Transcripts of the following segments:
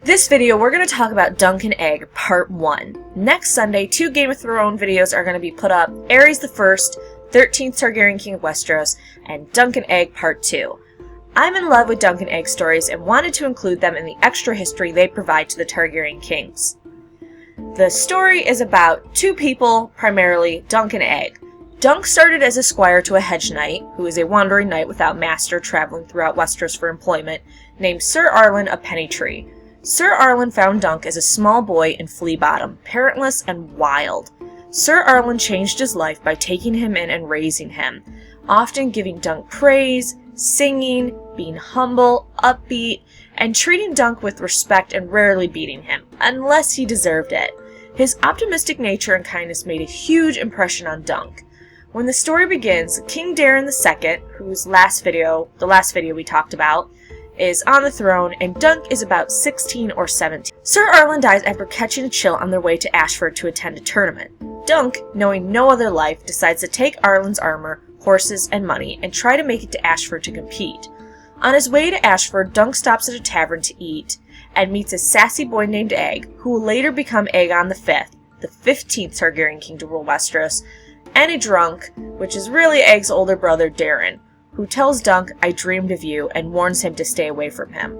This video, we're going to talk about Dunk and Egg Part 1. Next Sunday, 2 Game of Thrones videos are going to be put up: Aerys the First, 13th Targaryen King of Westeros, and Dunk and Egg Part 2. I'm in love with Dunk and Egg stories and wanted to include them in the extra history they provide to the Targaryen kings. The story is about 2 people, primarily Dunk and Egg. Dunk started as a squire to a hedge knight, who is a wandering knight without master traveling throughout Westeros for employment, named Sir Arlen of Pennytree. Sir Arlen found Dunk as a small boy in Flea Bottom, parentless and wild. Sir Arlen changed his life by taking him in and raising him, often giving Dunk praise, singing, being humble, upbeat, and treating Dunk with respect and rarely beating him, unless he deserved it. His optimistic nature and kindness made a huge impression on Dunk. When the story begins, King Daeron II, whose the last video we talked about, is on the throne, and Dunk is about 16 or 17. Sir Arlen dies after catching a chill on their way to Ashford to attend a tournament. Dunk, knowing no other life, decides to take Arlen's armor, horses, and money and try to make it to Ashford to compete. On his way to Ashford, Dunk stops at a tavern to eat and meets a sassy boy named Egg, who will later become Aegon V, the 15th Targaryen king to rule Westeros, and a drunk, which is really Egg's older brother Daeron, who tells Dunk, "I dreamed of you," and warns him to stay away from him.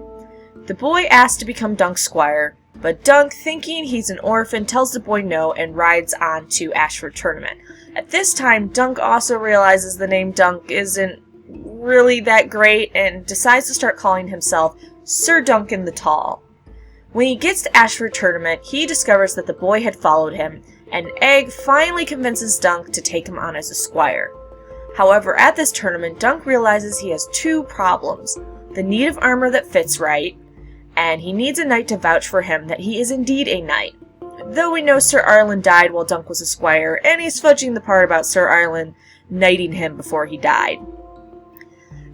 The boy asks to become Dunk's squire, but Dunk, thinking he's an orphan, tells the boy no and rides on to Ashford tournament. At this time, Dunk also realizes the name Dunk isn't really that great and decides to start calling himself Sir Duncan the Tall. When he gets to Ashford tournament, he discovers that the boy had followed him, and Egg finally convinces Dunk to take him on as a squire. However, at this tournament, Dunk realizes he has 2 problems: the need of armor that fits right, and he needs a knight to vouch for him that he is indeed a knight. Though we know Sir Arlen died while Dunk was a squire, and he's fudging the part about Sir Arlen knighting him before he died.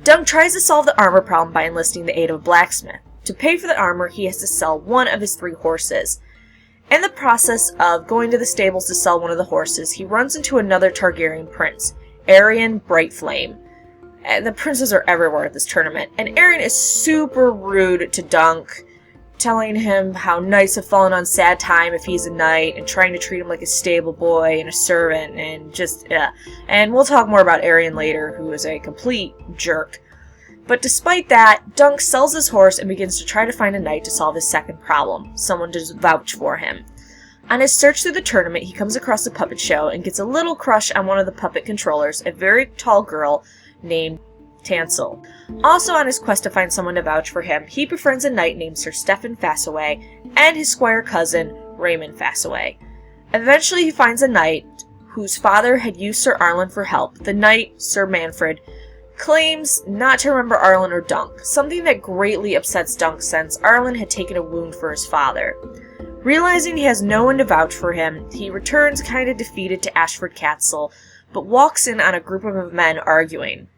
Dunk tries to solve the armor problem by enlisting the aid of a blacksmith. To pay for the armor, he has to sell one of his 3 horses. In the process of going to the stables to sell one of the horses, he runs into another Targaryen prince, Aerion Brightflame. And the princes are everywhere at this tournament, and Aerion is super rude to Dunk, telling him how knights have fallen on sad time if he's a knight, and trying to treat him like a stable boy and a servant, and just, And we'll talk more about Aerion later, who is a complete jerk. But despite that, Dunk sells his horse and begins to try to find a knight to solve his second problem, someone to vouch for him. On his search through the tournament, he comes across a puppet show and gets a little crush on one of the puppet controllers, a very tall girl named Tansel. Also on his quest to find someone to vouch for him, he befriends a knight named Sir Stephen Fassaway and his squire cousin, Raymond Fassaway. Eventually he finds a knight whose father had used Sir Arlen for help. The knight, Sir Manfred, claims not to remember Arlen or Dunk, something that greatly upsets Dunk since Arlen had taken a wound for his father. Realizing he has no one to vouch for him, he returns kind of defeated to Ashford Castle, but walks in on a group of men arguing.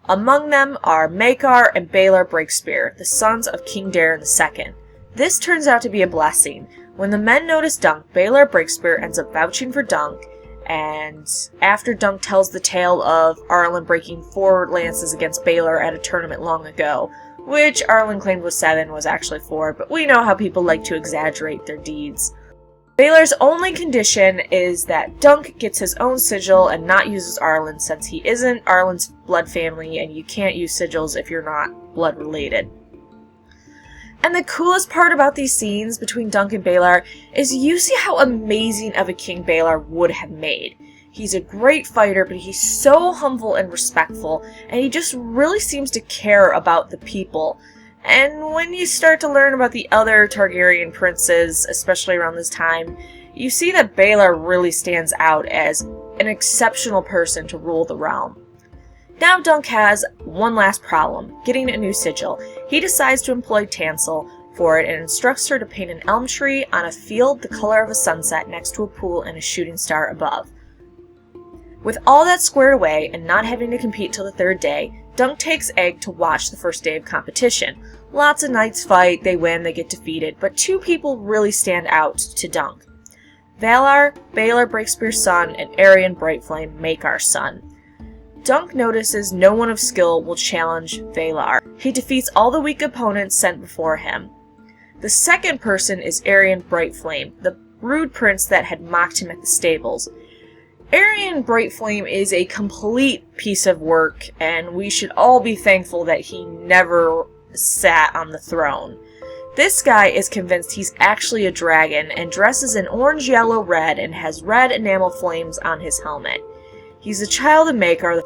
Among them are Maekar and Baelor Breakspear, the sons of King Daeron II. This turns out to be a blessing. When the men notice Dunk, Baelor Breakspear ends up vouching for Dunk, and after Dunk tells the tale of Arlen breaking 4 lances against Baelor at a tournament long ago, which Arlen claimed was 7, was actually 4, but we know how people like to exaggerate their deeds. Baelor's only condition is that Dunk gets his own sigil and not uses Arlen, since he isn't Arlen's blood family and you can't use sigils if you're not blood related. And the coolest part about these scenes between Dunk and Baelor is you see how amazing of a king Baelor would have made. He's a great fighter, but he's so humble and respectful, and he just really seems to care about the people. And when you start to learn about the other Targaryen princes, especially around this time, you see that Baelor really stands out as an exceptional person to rule the realm. Now Dunk has one last problem: getting a new sigil. He decides to employ Tansel for it and instructs her to paint an elm tree on a field the color of a sunset next to a pool and a shooting star above. With all that squared away and not having to compete till the 3rd day, Dunk takes Egg to watch the first day of competition. Lots of knights fight, they win, they get defeated, but 2 people really stand out to Dunk: Valar, Baelor Breakspear's son, and Aerion Brightflame, Maekar's son. Dunk notices no one of skill will challenge Valar. He defeats all the weak opponents sent before him. The second person is Arian Brightflame, the rude prince that had mocked him at the stables. Arian Brightflame is a complete piece of work, and we should all be thankful that he never sat on the throne. This guy is convinced he's actually a dragon and dresses in orange, yellow, red and has red enamel flames on his helmet. He's a child of Makar,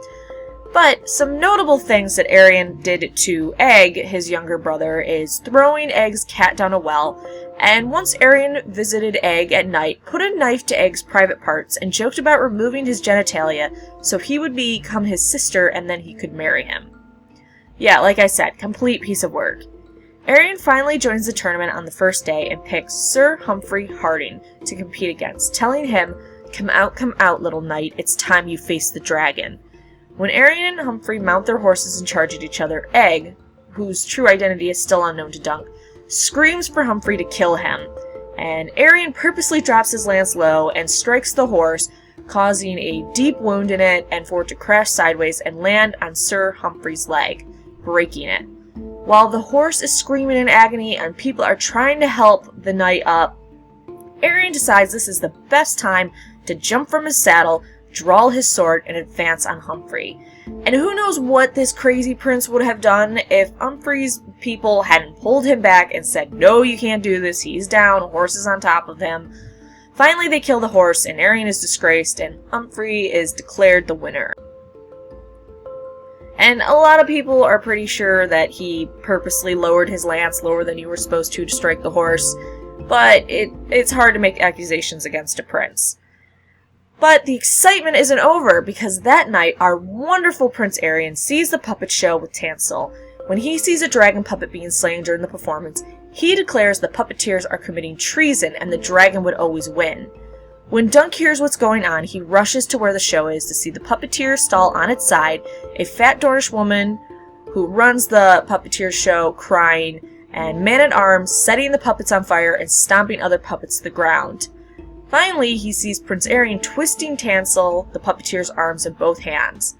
but some notable things that Arian did to Egg, his younger brother, is throwing Egg's cat down a well, and once Arian visited Egg at night, put a knife to Egg's private parts and joked about removing his genitalia so he would become his sister and then he could marry him. Yeah, like I said, complete piece of work. Arian finally joins the tournament on the first day and picks Sir Humphrey Harding to compete against, telling him, come out, little knight, it's time you face the dragon." When Arian and Humphrey mount their horses and charge at each other, Egg, whose true identity is still unknown to Dunk, screams for Humphrey to kill him, and Arian purposely drops his lance low and strikes the horse, causing a deep wound in it and for it to crash sideways and land on Sir Humphrey's leg, breaking it. While the horse is screaming in agony and people are trying to help the knight up, Arian decides this is the best time to jump from his saddle, draw his sword, and advance on Humphrey. And who knows what this crazy prince would have done if Humphrey's people hadn't pulled him back and said, "No, you can't do this, he's down, horse is on top of him." Finally, they kill the horse, and Arian is disgraced, and Humphrey is declared the winner. And a lot of people are pretty sure that he purposely lowered his lance lower than you were supposed to strike the horse, but it's hard to make accusations against a prince. But the excitement isn't over, because that night our wonderful Prince Arian sees the puppet show with Tansel. When he sees a dragon puppet being slain during the performance, he declares the puppeteers are committing treason and the dragon would always win. When Dunk hears what's going on, he rushes to where the show is to see the puppeteer stall on its side, a fat Dornish woman who runs the puppeteer show crying, and man-at-arms setting the puppets on fire and stomping other puppets to the ground. Finally, he sees Prince Arian twisting Tansel, the puppeteer's arms in both hands.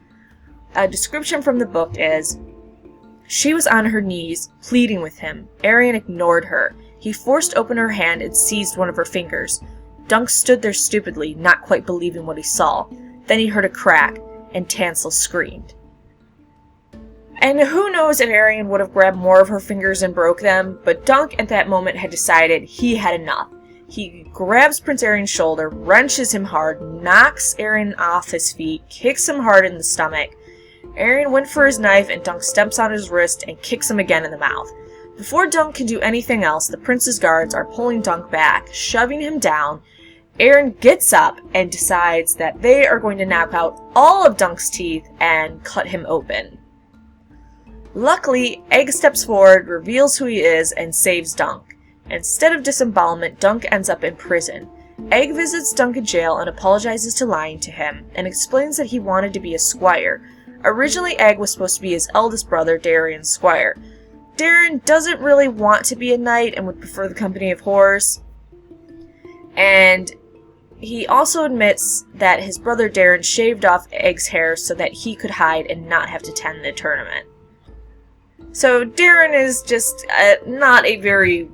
A description from the book is, "She was on her knees, pleading with him. Arian ignored her. He forced open her hand and seized one of her fingers. Dunk stood there stupidly, not quite believing what he saw. Then he heard a crack, and Tansel screamed." And who knows if Arian would have grabbed more of her fingers and broke them, but Dunk at that moment had decided he had enough. He grabs Prince Arian's shoulder, wrenches him hard, knocks Arian off his feet, kicks him hard in the stomach. Arian went for his knife and Dunk steps on his wrist and kicks him again in the mouth. Before Dunk can do anything else, the prince's guards are pulling Dunk back, shoving him down. Arian gets up and decides that they are going to knock out all of Dunk's teeth and cut him open. Luckily, Egg steps forward, reveals who he is, and saves Dunk. Instead of disembowelment, Dunk ends up in prison. Egg visits Dunk in jail and apologizes to lying to him, and explains that he wanted to be a squire. Originally, Egg was supposed to be his eldest brother, Darian's squire. Darian doesn't really want to be a knight and would prefer the company of whores. And he also admits that his brother Darian shaved off Egg's hair so that he could hide and not have to attend the tournament. So Darian is just not a very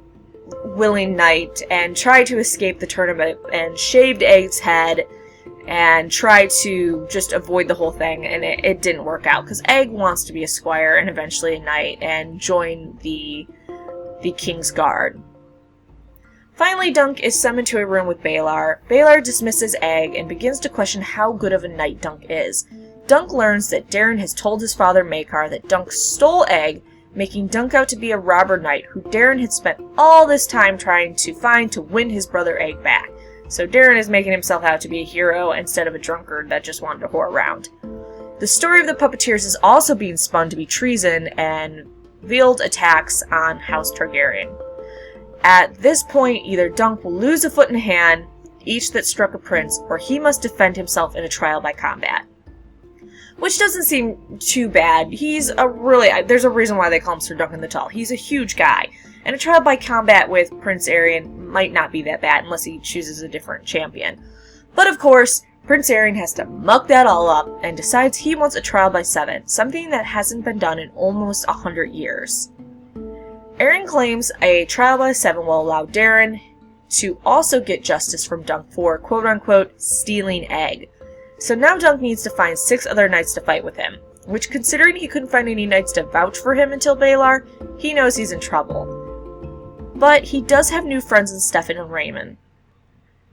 willing knight and tried to escape the tournament and shaved Egg's head and tried to just avoid the whole thing, and it didn't work out because Egg wants to be a squire and eventually a knight and join the King's Guard. Finally, Dunk is summoned to a room with Baelor. Baelor dismisses Egg and begins to question how good of a knight Dunk is. Dunk learns that Darian has told his father Makar that Dunk stole Egg, making Dunk out to be a robber knight who Darian had spent all this time trying to find to win his brother Egg back. So Darian is making himself out to be a hero instead of a drunkard that just wanted to whore around. The story of the puppeteers is also being spun to be treason and veiled attacks on House Targaryen. At this point, either Dunk will lose a foot and a hand, each that struck a prince, or he must defend himself in a trial by combat. Which doesn't seem too bad. There's a reason why they call him Sir Duncan the Tall. He's a huge guy. And a trial by combat with Prince Arian might not be that bad unless he chooses a different champion. But of course, Prince Arian has to muck that all up and decides he wants a trial by 7, something that hasn't been done in almost 100 years. Aerion claims a trial by 7 will allow Darren to also get justice from Dunk for quote-unquote stealing Egg. So now Dunk needs to find 6 other knights to fight with him, which, considering he couldn't find any knights to vouch for him until Baelor, he knows he's in trouble. But he does have new friends in Stefan and Raymond.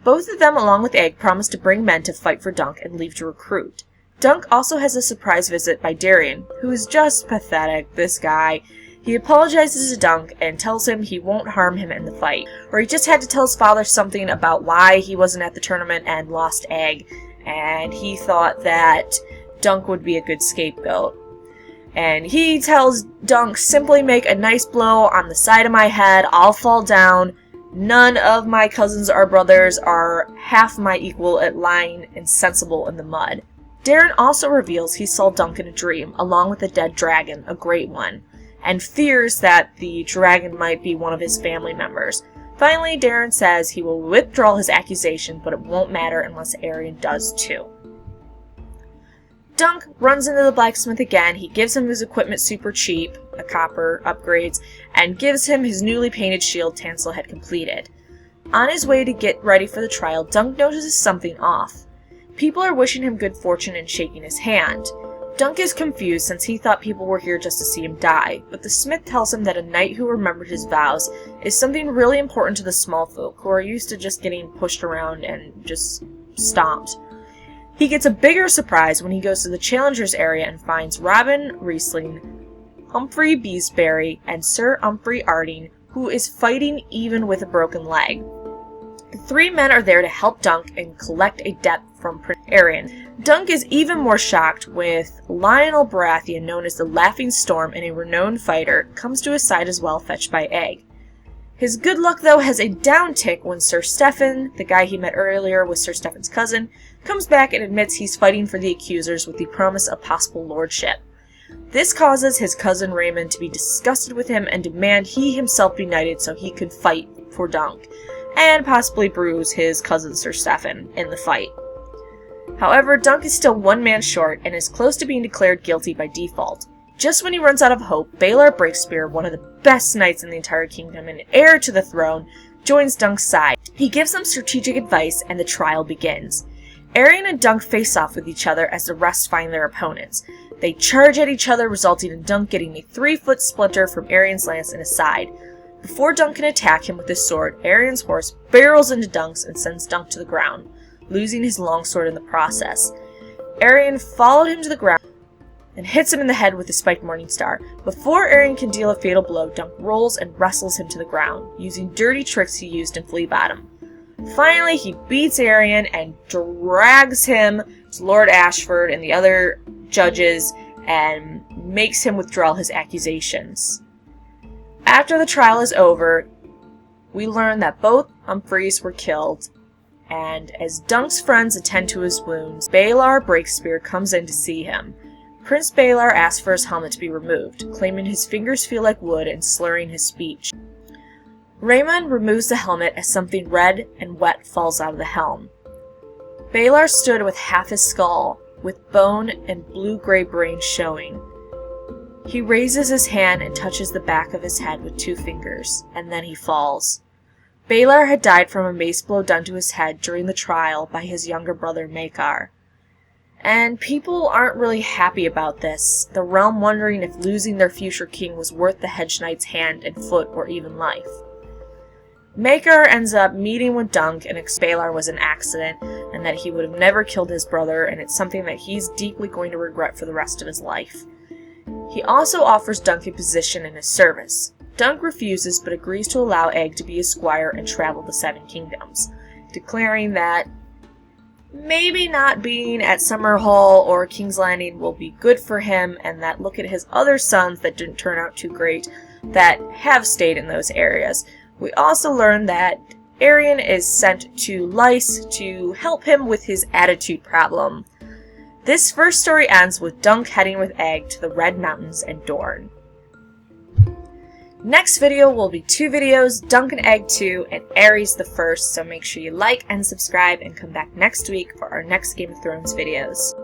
Both of them, along with Egg, promise to bring men to fight for Dunk and leave to recruit. Dunk also has a surprise visit by Darien, who is just pathetic, this guy. He apologizes to Dunk and tells him he won't harm him in the fight, or he just had to tell his father something about why he wasn't at the tournament and lost Egg, and he thought that Dunk would be a good scapegoat. And he tells Dunk, simply make a nice blow on the side of my head, I'll fall down. None of my cousins or brothers are half my equal at lying insensible in the mud. Darren also reveals he saw Dunk in a dream, along with a dead dragon, a great one, and fears that the dragon might be one of his family members. Finally, Darren says he will withdraw his accusation, but it won't matter unless Aerion does too. Dunk runs into the blacksmith again. He gives him his equipment super cheap, a copper, upgrades, and gives him his newly painted shield Tansel had completed. On his way to get ready for the trial, Dunk notices something off. People are wishing him good fortune and shaking his hand. Dunk is confused since he thought people were here just to see him die, but the smith tells him that a knight who remembered his vows is something really important to the small folk who are used to just getting pushed around and just stomped. He gets a bigger surprise when he goes to the challengers area and finds Robin Riesling, Humphrey Beesbury, and Sir Humphrey Arding, who is fighting even with a broken leg. The 3 men are there to help Dunk and collect a debt from Prince Aerion. Dunk is even more shocked with Lionel Baratheon, known as the Laughing Storm and a renowned fighter, comes to his side as well, fetched by Egg. His good luck, though, has a downtick when Sir Stefan, the guy he met earlier was Sir Stefan's cousin, comes back and admits he's fighting for the accusers with the promise of possible lordship. This causes his cousin Raymond to be disgusted with him and demand he himself be knighted so he could fight for Dunk, and possibly bruise his cousin Sir Stefan in the fight. However, Dunk is still 1 man short and is close to being declared guilty by default. Just when he runs out of hope, Baelor Breakspear, one of the best knights in the entire kingdom and heir to the throne, joins Dunk's side. He gives them strategic advice and the trial begins. Aerion and Dunk face off with each other as the rest find their opponents. They charge at each other, resulting in Dunk getting a 3-foot splinter from Aerion's lance in his side. Before Dunk can attack him with his sword, Aerion's horse barrels into Dunk's and sends Dunk to the ground, losing his longsword in the process. Aerion followed him to the ground and hits him in the head with the spiked Morningstar. Before Aerion can deal a fatal blow, Dunk rolls and wrestles him to the ground, using dirty tricks he used in Flea Bottom. Finally, he beats Aerion and drags him to Lord Ashford and the other judges and makes him withdraw his accusations. After the trial is over, we learn that both Humphreys were killed, and as Dunk's friends attend to his wounds, Baelor Breakspear comes in to see him. Prince Baelor asks for his helmet to be removed, claiming his fingers feel like wood and slurring his speech. Raymond removes the helmet as something red and wet falls out of the helm. Baelor stood with half his skull, with bone and blue-gray brain showing. He raises his hand and touches the back of his head with 2 fingers, and then he falls. Baelor had died from a mace blow done to his head during the trial by his younger brother Maekar. And people aren't really happy about this, the realm wondering if losing their future king was worth the Hedge Knight's hand and foot or even life. Maekar ends up meeting with Dunk and Baelor was an accident and that he would have never killed his brother, and it's something that he's deeply going to regret for the rest of his life. He also offers Dunk a position in his service. Dunk refuses but agrees to allow Egg to be his squire and travel the 7 kingdoms, declaring that maybe not being at Summerhall or King's Landing will be good for him, and that look at his other sons that didn't turn out too great that have stayed in those areas. We also learn that Aerion is sent to Lyce to help him with his attitude problem. This first story ends with Dunk heading with Egg to the Red Mountains and Dorne. Next video will be 2 videos, Dunk and Egg 2 and Aerys the First, so make sure you like and subscribe and come back next week for our next Game of Thrones videos.